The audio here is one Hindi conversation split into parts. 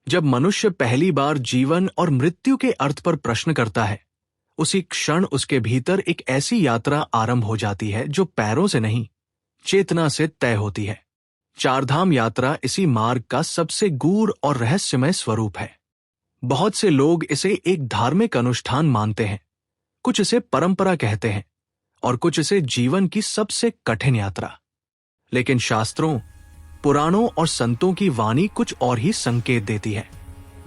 जब मनुष्य पहली बार जीवन और मृत्यु के अर्थ पर प्रश्न करता है, उसी क्षण उसके भीतर एक ऐसी यात्रा आरंभ हो जाती है जो पैरों से नहीं, चेतना से तय होती है। चारधाम यात्रा इसी मार्ग का सबसे गूढ़ और रहस्यमय स्वरूप है। बहुत से लोग इसे एक धार्मिक अनुष्ठान मानते हैं, कुछ इसे परंपरा कहते हैं और कुछ इसे जीवन की सबसे कठिन यात्रा। लेकिन शास्त्रों, पुराणों और संतों की वाणी कुछ और ही संकेत देती है।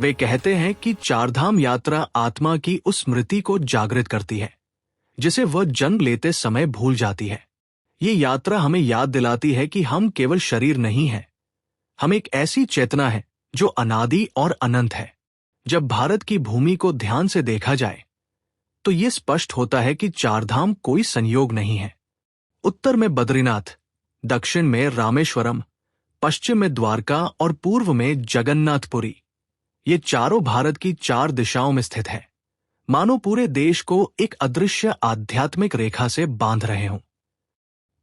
वे कहते हैं कि चारधाम यात्रा आत्मा की उस स्मृति को जागृत करती है जिसे वह जन्म लेते समय भूल जाती है। ये यात्रा हमें याद दिलाती है कि हम केवल शरीर नहीं हैं, हम एक ऐसी चेतना है जो अनादि और अनंत है। जब भारत की भूमि को ध्यान से देखा जाए तो ये स्पष्ट होता है कि चारधाम कोई संयोग नहीं है। उत्तर में बद्रीनाथ, दक्षिण में रामेश्वरम, पश्चिम में द्वारका और पूर्व में जगन्नाथपुरी, ये चारों भारत की 4 दिशाओं में स्थित है, मानो पूरे देश को एक अदृश्य आध्यात्मिक रेखा से बांध रहे हों।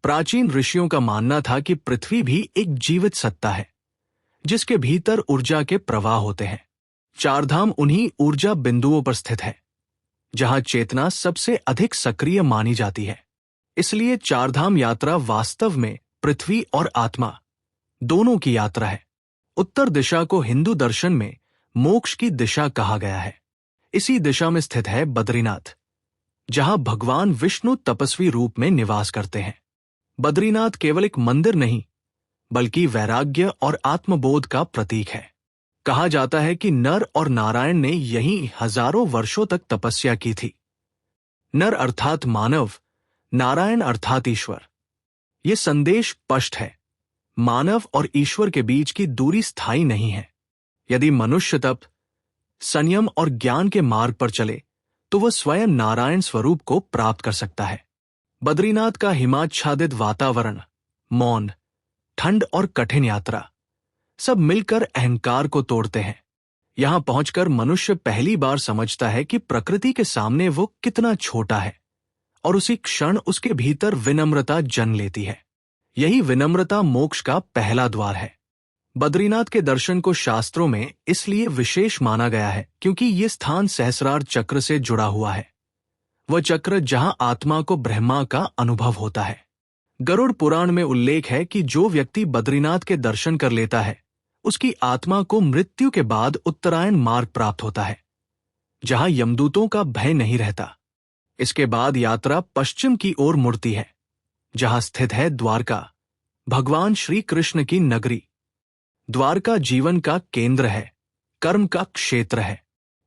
प्राचीन ऋषियों का मानना था कि पृथ्वी भी एक जीवित सत्ता है जिसके भीतर ऊर्जा के प्रवाह होते हैं। चारधाम उन्हीं ऊर्जा बिंदुओं पर स्थित है जहां चेतना सबसे अधिक सक्रिय मानी जाती है। इसलिए चारधाम यात्रा वास्तव में पृथ्वी और आत्मा दोनों की यात्रा है। उत्तर दिशा को हिंदू दर्शन में मोक्ष की दिशा कहा गया है। इसी दिशा में स्थित है बद्रीनाथ, जहां भगवान विष्णु तपस्वी रूप में निवास करते हैं। बद्रीनाथ केवल एक मंदिर नहीं, बल्कि वैराग्य और आत्मबोध का प्रतीक है। कहा जाता है कि नर और नारायण ने यहीं हजारों वर्षों तक तपस्या की थी। नर अर्थात मानव, नारायण अर्थात ईश्वर। ये संदेश स्पष्ट है, मानव और ईश्वर के बीच की दूरी स्थायी नहीं है। यदि मनुष्य तप, संयम और ज्ञान के मार्ग पर चले तो वह स्वयं नारायण स्वरूप को प्राप्त कर सकता है। बद्रीनाथ का हिमाच्छादित वातावरण, मौन, ठंड और कठिन यात्रा सब मिलकर अहंकार को तोड़ते हैं। यहां पहुंचकर मनुष्य पहली बार समझता है कि प्रकृति के सामने वो कितना छोटा है और उसी क्षण उसके भीतर विनम्रता जन्म लेती है। यही विनम्रता मोक्ष का पहला द्वार है। बद्रीनाथ के दर्शन को शास्त्रों में इसलिए विशेष माना गया है क्योंकि ये स्थान सहस्रार चक्र से जुड़ा हुआ है, वह चक्र जहां आत्मा को ब्रह्मा का अनुभव होता है। गरुड़ पुराण में उल्लेख है कि जो व्यक्ति बद्रीनाथ के दर्शन कर लेता है उसकी आत्मा को मृत्यु के बाद उत्तरायण मार्ग प्राप्त होता है, जहां यमदूतों का भय नहीं रहता। इसके बाद यात्रा पश्चिम की ओर मुड़ती है, जहां स्थित है द्वारका, भगवान श्री कृष्ण की नगरी। द्वारका जीवन का केंद्र है, कर्म का क्षेत्र है।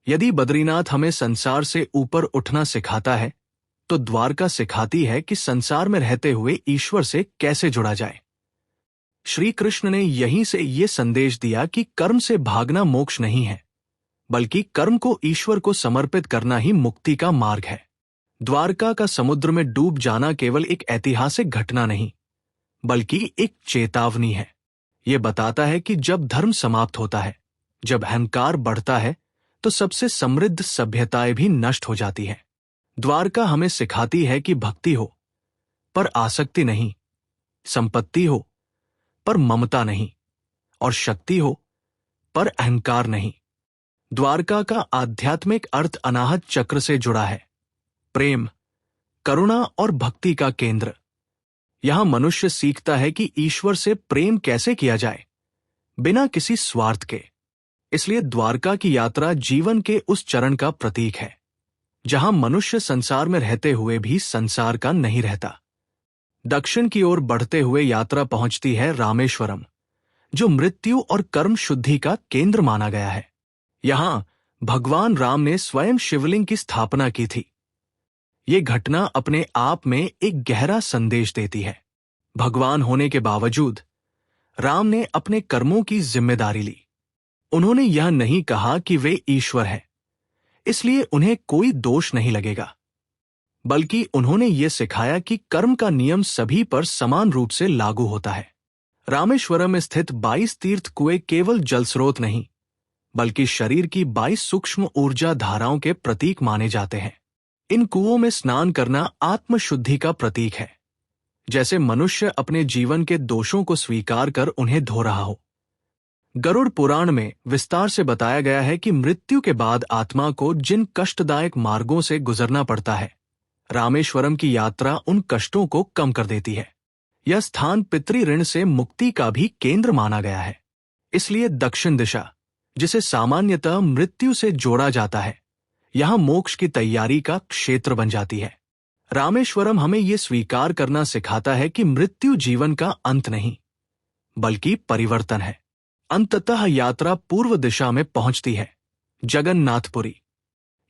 यदि बद्रीनाथ हमें संसार से ऊपर उठना सिखाता है तो द्वारका सिखाती है कि संसार में रहते हुए ईश्वर से कैसे जुड़ा जाए। श्री कृष्ण ने यहीं से ये संदेश दिया कि कर्म से भागना मोक्ष नहीं है, बल्कि कर्म को ईश्वर को समर्पित करना ही मुक्ति का मार्ग है। द्वारका का समुद्र में डूब जाना केवल एक ऐतिहासिक घटना नहीं, बल्कि एक चेतावनी है। ये बताता है कि जब धर्म समाप्त होता है, जब अहंकार बढ़ता है, तो सबसे समृद्ध सभ्यताएं भी नष्ट हो जाती है। द्वारका हमें सिखाती है कि भक्ति हो पर आसक्ति नहीं, संपत्ति हो पर ममता नहीं, और शक्ति हो पर अहंकार नहीं। द्वारका का आध्यात्मिक अर्थ अनाहत चक्र से जुड़ा है, प्रेम, करुणा और भक्ति का केंद्र। यहां मनुष्य सीखता है कि ईश्वर से प्रेम कैसे किया जाए, बिना किसी स्वार्थ के। इसलिए द्वारका की यात्रा जीवन के उस चरण का प्रतीक है जहां मनुष्य संसार में रहते हुए भी संसार का नहीं रहता। दक्षिण की ओर बढ़ते हुए यात्रा पहुंचती है रामेश्वरम, जो मृत्यु और कर्म शुद्धि का केंद्र माना गया है। यहां भगवान राम ने स्वयं शिवलिंग की स्थापना की थी। ये घटना अपने आप में एक गहरा संदेश देती है। भगवान होने के बावजूद राम ने अपने कर्मों की जिम्मेदारी ली। उन्होंने यह नहीं कहा कि वे ईश्वर हैं, इसलिए उन्हें कोई दोष नहीं लगेगा, बल्कि उन्होंने ये सिखाया कि कर्म का नियम सभी पर समान रूप से लागू होता है। रामेश्वरम में स्थित 22 तीर्थ कुएं केवल जल स्रोत नहीं, बल्कि शरीर की 22 सूक्ष्म ऊर्जा धाराओं के प्रतीक माने जाते हैं। इन कुओं में स्नान करना आत्मशुद्धि का प्रतीक है, जैसे मनुष्य अपने जीवन के दोषों को स्वीकार कर उन्हें धो रहा हो। गरुड़ पुराण में विस्तार से बताया गया है कि मृत्यु के बाद आत्मा को जिन कष्टदायक मार्गों से गुजरना पड़ता है, रामेश्वरम की यात्रा उन कष्टों को कम कर देती है। यह स्थान पितृ ऋण से मुक्ति का भी केंद्र माना गया है। इसलिए दक्षिण दिशा, जिसे सामान्यतः मृत्यु से जोड़ा जाता है, यहां मोक्ष की तैयारी का क्षेत्र बन जाती है। रामेश्वरम हमें यह स्वीकार करना सिखाता है कि मृत्यु जीवन का अंत नहीं, बल्कि परिवर्तन है। अंततः यात्रा पूर्व दिशा में पहुंचती है, जगन्नाथपुरी।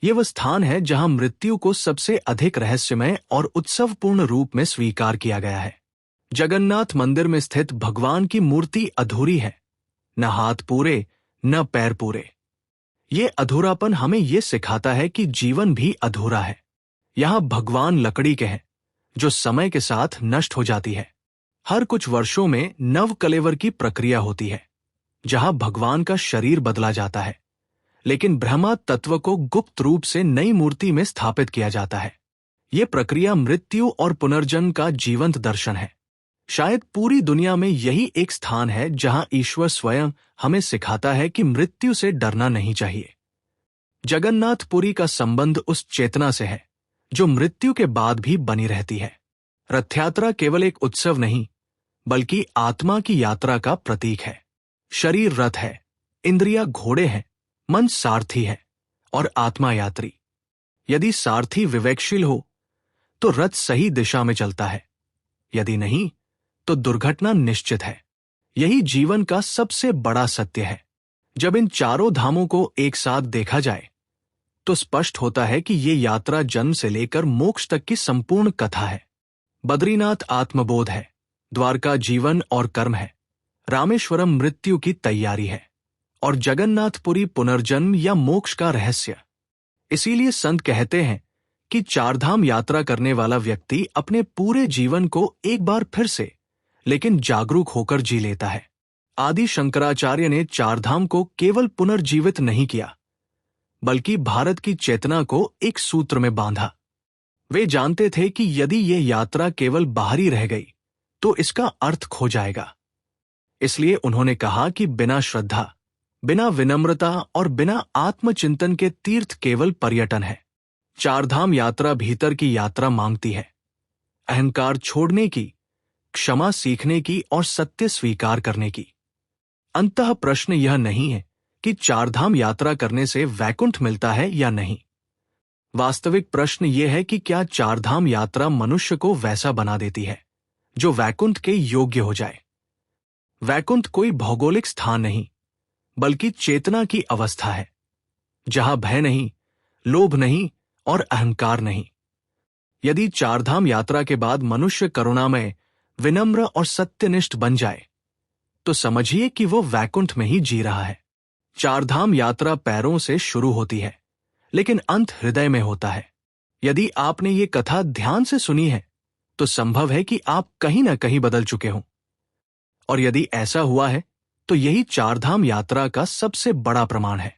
ये वह स्थान है जहां मृत्यु को सबसे अधिक रहस्यमय और उत्सवपूर्ण रूप में स्वीकार किया गया है। जगन्नाथ मंदिर में स्थित भगवान की मूर्ति अधूरी है, न हाथ पूरे न पैर पूरे। ये अधूरापन हमें ये सिखाता है कि जीवन भी अधूरा है। यहां भगवान लकड़ी के हैं, जो समय के साथ नष्ट हो जाती है। हर कुछ वर्षों में नव कलेवर की प्रक्रिया होती है, जहां भगवान का शरीर बदला जाता है, लेकिन ब्रह्मा तत्व को गुप्त रूप से नई मूर्ति में स्थापित किया जाता है। यह प्रक्रिया मृत्यु और पुनर्जन्म का जीवंत दर्शन है। शायद पूरी दुनिया में यही एक स्थान है जहां ईश्वर स्वयं हमें सिखाता है कि मृत्यु से डरना नहीं चाहिए। जगन्नाथपुरी का संबंध उस चेतना से है जो मृत्यु के बाद भी बनी रहती है। रथ यात्रा केवल एक उत्सव नहीं, बल्कि आत्मा की यात्रा का प्रतीक है। शरीर रथ है, इंद्रियां घोड़े हैं, मन सारथी है और आत्मा यात्री। यदि सारथी विवेकशील हो तो रथ सही दिशा में चलता है, यदि नहीं तो दुर्घटना निश्चित है। यही जीवन का सबसे बड़ा सत्य है। जब इन चारों धामों को एक साथ देखा जाए तो स्पष्ट होता है कि ये यात्रा जन्म से लेकर मोक्ष तक की संपूर्ण कथा है। बद्रीनाथ आत्मबोध है, द्वारका जीवन और कर्म है, रामेश्वरम मृत्यु की तैयारी है और जगन्नाथपुरी पुनर्जन्म या मोक्ष का रहस्य। इसीलिए संत कहते हैं कि चारधाम यात्रा करने वाला व्यक्ति अपने पूरे जीवन को एक बार फिर से, लेकिन जागरूक होकर जी लेता है। आदि शंकराचार्य ने चारधाम को केवल पुनर्जीवित नहीं किया, बल्कि भारत की चेतना को एक सूत्र में बांधा। वे जानते थे कि यदि यह यात्रा केवल बाहरी रह गई तो इसका अर्थ खो जाएगा। इसलिए उन्होंने कहा कि बिना श्रद्धा, बिना विनम्रता और बिना आत्मचिंतन के तीर्थ केवल पर्यटन है। चारधाम यात्रा भीतर की यात्रा मांगती है, अहंकार छोड़ने की, क्षमा सीखने की और सत्य स्वीकार करने की। अंततः प्रश्न यह नहीं है कि चारधाम यात्रा करने से वैकुंठ मिलता है या नहीं। वास्तविक प्रश्न यह है कि क्या चारधाम यात्रा मनुष्य को वैसा बना देती है जो वैकुंठ के योग्य हो जाए। वैकुंठ कोई भौगोलिक स्थान नहीं, बल्कि चेतना की अवस्था है, जहां भय नहीं, लोभ नहीं और अहंकार नहीं। यदि चारधाम यात्रा के बाद मनुष्य करुणामय, विनम्र और सत्यनिष्ठ बन जाए तो समझिए कि वो वैकुंठ में ही जी रहा है। चारधाम यात्रा पैरों से शुरू होती है, लेकिन अंत हृदय में होता है। यदि आपने ये कथा ध्यान से सुनी है तो संभव है कि आप कहीं ना कहीं बदल चुके हों, और यदि ऐसा हुआ है तो यही चारधाम यात्रा का सबसे बड़ा प्रमाण है।